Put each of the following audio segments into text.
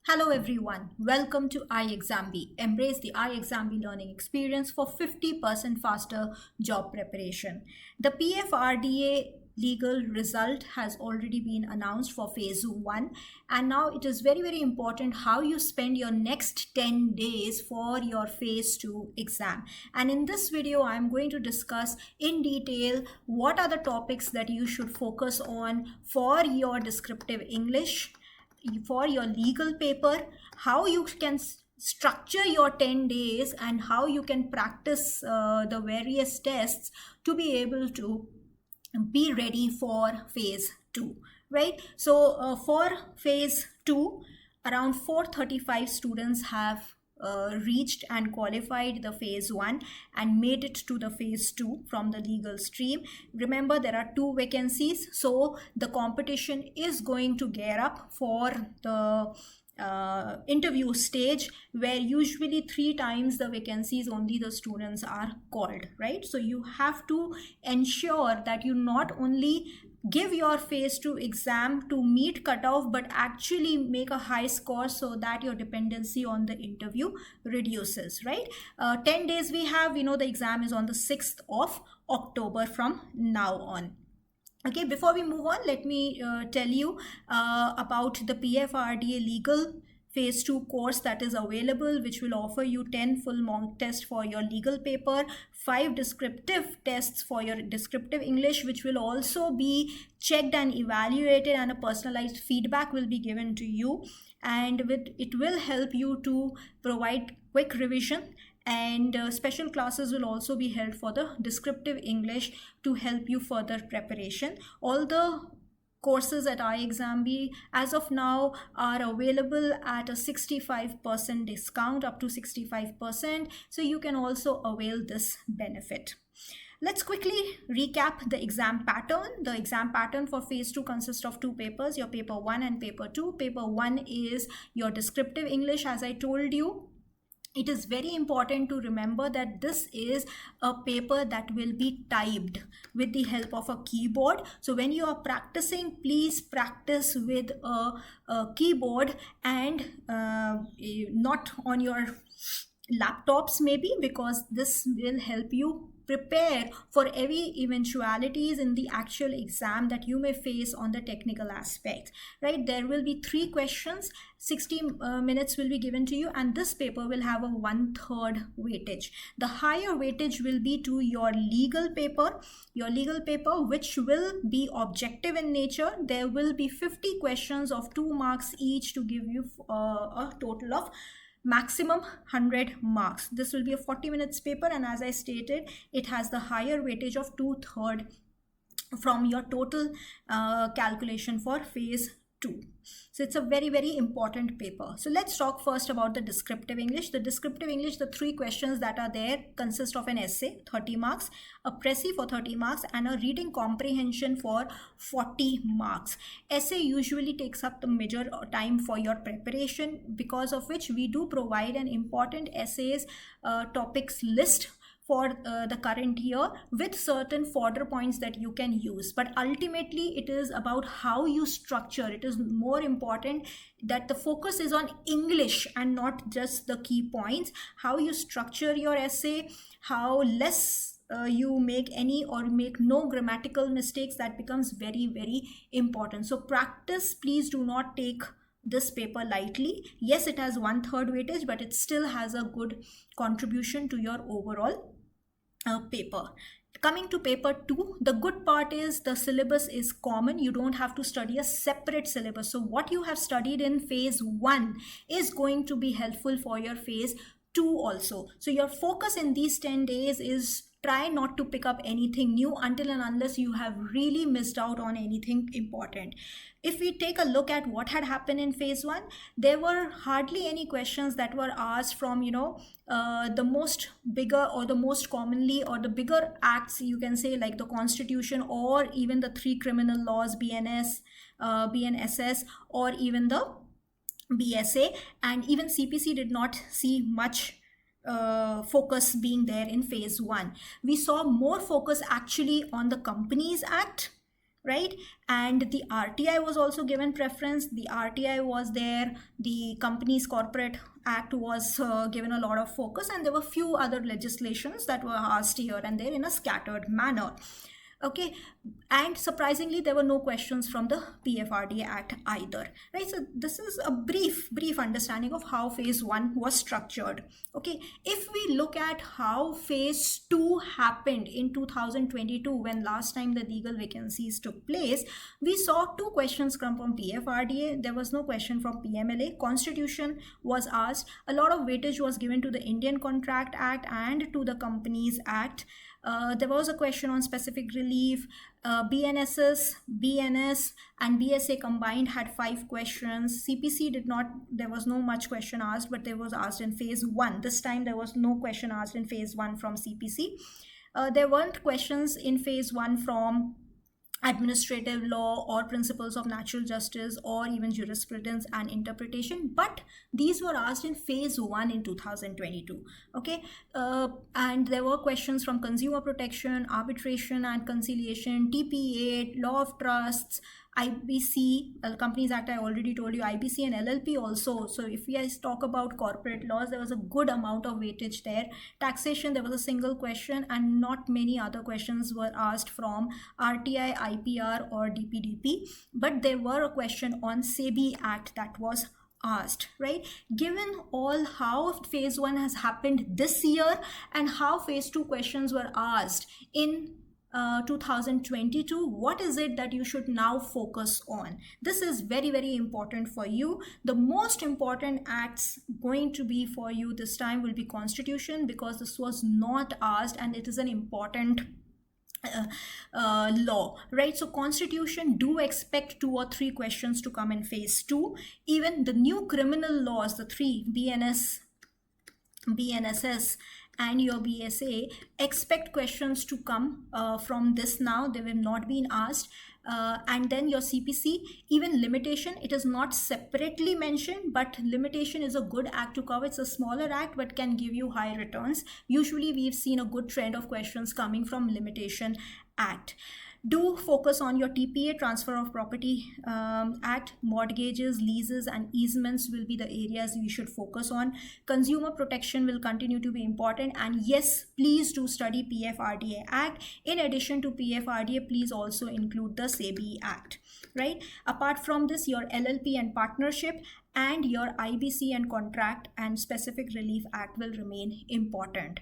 Hello everyone, welcome to ixamBee. Embrace the ixamBee learning experience for 50% faster job preparation. The PFRDA legal result has already been announced for phase 1, and now it is very important how you spend your next 10 days for your phase 2 exam. And in this video I am going to discuss in detail what are the topics that you should focus on for your descriptive English, for your legal paper, how you can structure your 10 days and how you can practice the various tests to be able to be ready for phase 2, right? So for phase 2, around 435 students have reached and qualified the phase 1 and made it to the phase 2 from the legal stream. Remember, there are 2 vacancies, so the competition is going to gear up for the interview stage, where usually 3 times the vacancies only the students are called, right? So you have to ensure that you not only give your phase 2 exam to meet cutoff, but actually make a high score so that your dependency on the interview reduces, right? 10 days we have, the exam is on the 6th of October from now on. Okay, before we move on, let me tell you about the PFRDA Legal Phase 2 course that is available, which will offer you 10 full mock tests for your legal paper, 5 descriptive tests for your descriptive English, which will also be checked and evaluated, and a personalized feedback will be given to you, and it will help you to provide quick revision, and special classes will also be held for the descriptive English to help you further preparation. All the courses at ixamBee as of now are available at a 65% discount, up to 65%, so you can also avail this benefit. Let's quickly recap the exam pattern. The exam pattern for phase 2 consists of 2 papers, your paper 1 and paper 2. Paper 1 is your descriptive English. As I told you, it is very important to remember that this is a paper that will be typed with the help of a keyboard. So when you are practicing, please practice with a keyboard and not on your laptops maybe, because this will help you prepare for every eventualities in the actual exam that you may face on the technical aspect, right? There will be 3 questions, 60 minutes will be given to you, and this paper will have a 1/3 weightage. The higher weightage will be to your legal paper, which will be objective in nature. There will be 50 questions of 2 marks each to give you a total of maximum 100 marks. This will be a 40 minutes paper, and as I stated, it has the higher weightage of 2/3 from your total calculation for phase 2. So it's a very important paper. So let's talk first about the descriptive English. The descriptive English, the 3 questions that are there consist of an essay, 30 marks, a Precis for 30 marks, and a reading comprehension for 40 marks. Essay usually takes up the major time for your preparation, because of which we do provide an important essays topics list for the current year with certain fodder points that you can use. But ultimately it is about how you structure. It is more important that the focus is on English and not just the key points. How you structure your essay, how less you make any or make no grammatical mistakes, that becomes very important. So practice, please do not take this paper lightly. Yes, it has 1/3 weightage, but it still has a good contribution to your overall paper. Coming to paper 2, the good part is the syllabus is common. You don't have to study a separate syllabus. So what you have studied in phase 1 is going to be helpful for your phase 2 also. So your focus in these 10 days is try not to pick up anything new until and unless you have really missed out on anything important. If we take a look at what had happened in phase 1, there were hardly any questions that were asked from, the most bigger or the most commonly or the bigger acts, you can say, like the Constitution or even the 3 criminal laws, BNS, BNSS, or even the BSA, and even CPC did not see much focus being there in phase 1. We saw more focus actually on the Companies Act, right? And the RTI was also given preference. The RTI was there, the Companies Corporate Act was given a lot of focus, and there were few other legislations that were asked here and there in a scattered manner. Okay, and surprisingly there were no questions from the PFRDA Act either, right? So this is a brief understanding of how phase 1 was structured. Okay, if we look at how phase 2 happened in 2022, when last time the legal vacancies took place, we saw 2 questions come from PFRDA. There was no question from PMLA. Constitution was asked. A lot of weightage was given to the Indian Contract Act and to the Companies Act. There was a question on specific relief. BNSS, BNS and BSA combined had 5 questions. CPC did not, there was no much question asked, but there was asked in phase 1. This time there was no question asked in phase 1 from CPC. There weren't questions in phase 1 from administrative law or principles of natural justice or even jurisprudence and interpretation, but these were asked in phase 1 in 2022. Okay, and there were questions from consumer protection, arbitration and conciliation, TP8, law of trusts, IBC, Companies Act, I already told you, IBC and LLP also. So if we talk about corporate laws, there was a good amount of weightage there. Taxation, there was a single question, and not many other questions were asked from RTI, IPR or DPDP, but there were a question on SEBI Act that was asked, right? Given all how phase 1 has happened this year and how phase 2 questions were asked in 2022, what is it that you should now focus on? This is very important for you. The most important acts going to be for you this time will be Constitution, because this was not asked and it is an important law, right? So Constitution, do expect 2 or 3 questions to come in phase 2. Even the new criminal laws, the 3 BNS, BNSS and your BSA, expect questions to come from this now. They have not been asked. And then your CPC, even limitation, it is not separately mentioned, but limitation is a good act to cover. It's a smaller act but can give you high returns. Usually we've seen a good trend of questions coming from limitation act. Do focus on your TPA, Transfer of Property Act. Mortgages, leases and easements will be the areas we should focus on. Consumer protection will continue to be important, and yes, please do study PFRDA Act. In addition to PFRDA, please also include the SEBI Act, right? Apart from this, your LLP and partnership and your IBC and Contract and Specific Relief Act will remain important.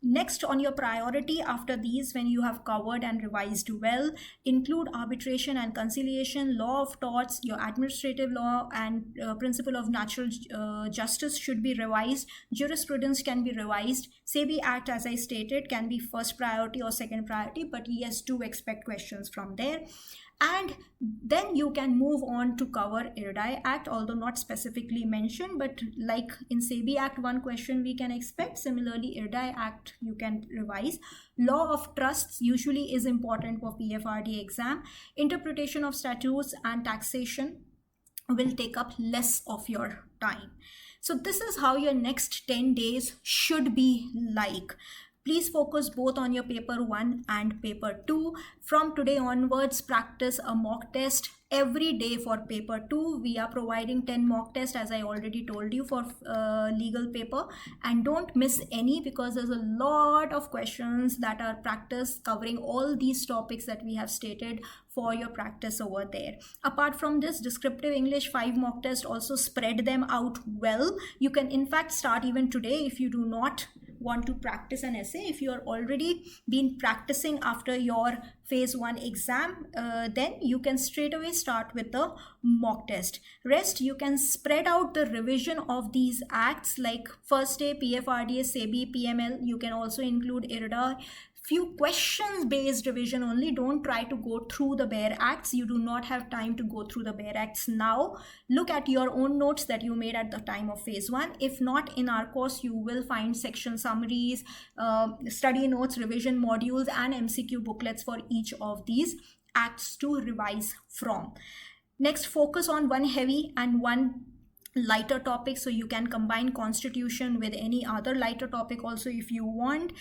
Next on your priority after these, when you have covered and revised well, include arbitration and conciliation, law of torts, your administrative law and principle of natural justice should be revised. Jurisprudence can be revised. SEBI Act, as I stated, can be first priority or second priority, but yes, do expect questions from there. And then you can move on to cover IRDAI Act, although not specifically mentioned, but like in SEBI Act, 1 question we can expect. Similarly, IRDAI Act you can revise. Law of trusts usually is important for PFRDA exam. Interpretation of statutes and taxation will take up less of your time. So this is how your next 10 days should be like. Please focus both on your paper 1 and paper 2. From today onwards, practice a mock test every day for paper 2. We are providing 10 mock tests, as I already told you, for legal paper, and don't miss any, because there's a lot of questions that are practice covering all these topics that we have stated for your practice over there. Apart from this, descriptive English 5 mock tests, also spread them out well. You can in fact start even today if you do not want to practice an essay. If you are already been practicing after your phase 1 exam, then you can straight away start with the mock test. Rest, you can spread out the revision of these acts, like first day PFRDA, SEBI, PML. You can also include IRDA. Few questions based revision only. Don't try to go through the bare acts. You do not have time to go through the bare acts now. Look at your own notes that you made at the time of phase 1. If not, in our course you will find section summaries, study notes, revision modules and MCQ booklets for each of these acts to revise from. Next, focus on one heavy and one lighter topic, so you can combine Constitution with any other lighter topic also if you want.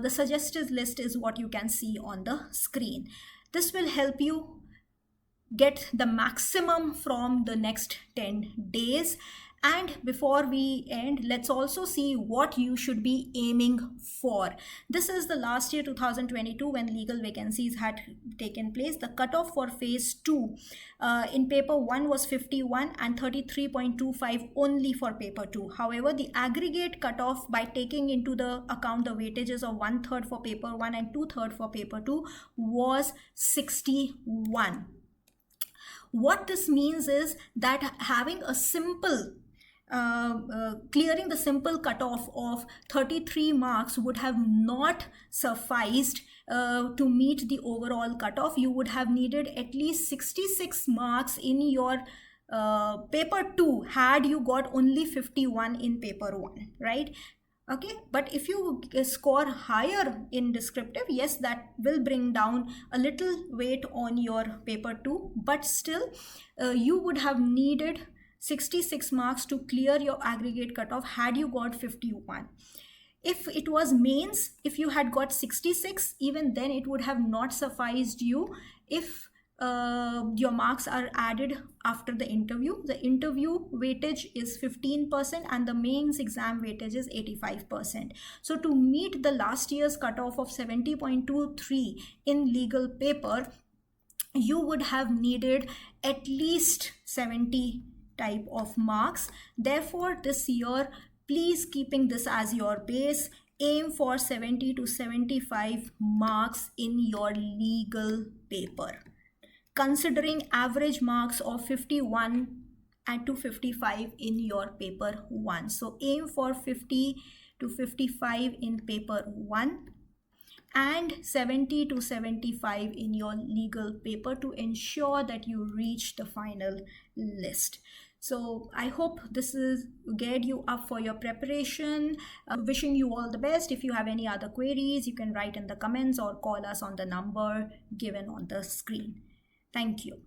The suggested list is what you can see on the screen. This will help you get the maximum from the next 10 days. And before we end, let's also see what you should be aiming for. This is the last year 2022 when legal vacancies had taken place. The cutoff for phase 2 in paper 1 was 51 and 33.25 only for paper 2. However, the aggregate cutoff, by taking into the account the weightages of 1/3 for paper 1 and 2/3 for paper 2, was 61. What this means is that having a simple clearing the simple cutoff of 33 marks would have not sufficed to meet the overall cutoff. You would have needed at least 66 marks in your paper 2 had you got only 51 in paper 1, right? Okay, but if you score higher in descriptive, yes, that will bring down a little weight on your paper 2, but still you would have needed 66 marks to clear your aggregate cutoff had you got 51. If it was mains, if you had got 66, even then it would have not sufficed you if your marks are added after the interview. The interview weightage is 15% and the mains exam weightage is 85%. So to meet the last year's cutoff of 70.23 in legal paper, you would have needed at least 70 type of marks. Therefore, this year, please, keeping this as your base, aim for 70 to 75 marks in your legal paper, considering average marks of 51 and to 55 in your paper 1. So aim for 50 to 55 in paper 1 and 70 to 75 in your legal paper to ensure that you reach the final list. So I hope this is geared you up for your preparation. Wishing you all the best. If you have any other queries, you can write in the comments or call us on the number given on the screen. Thank you.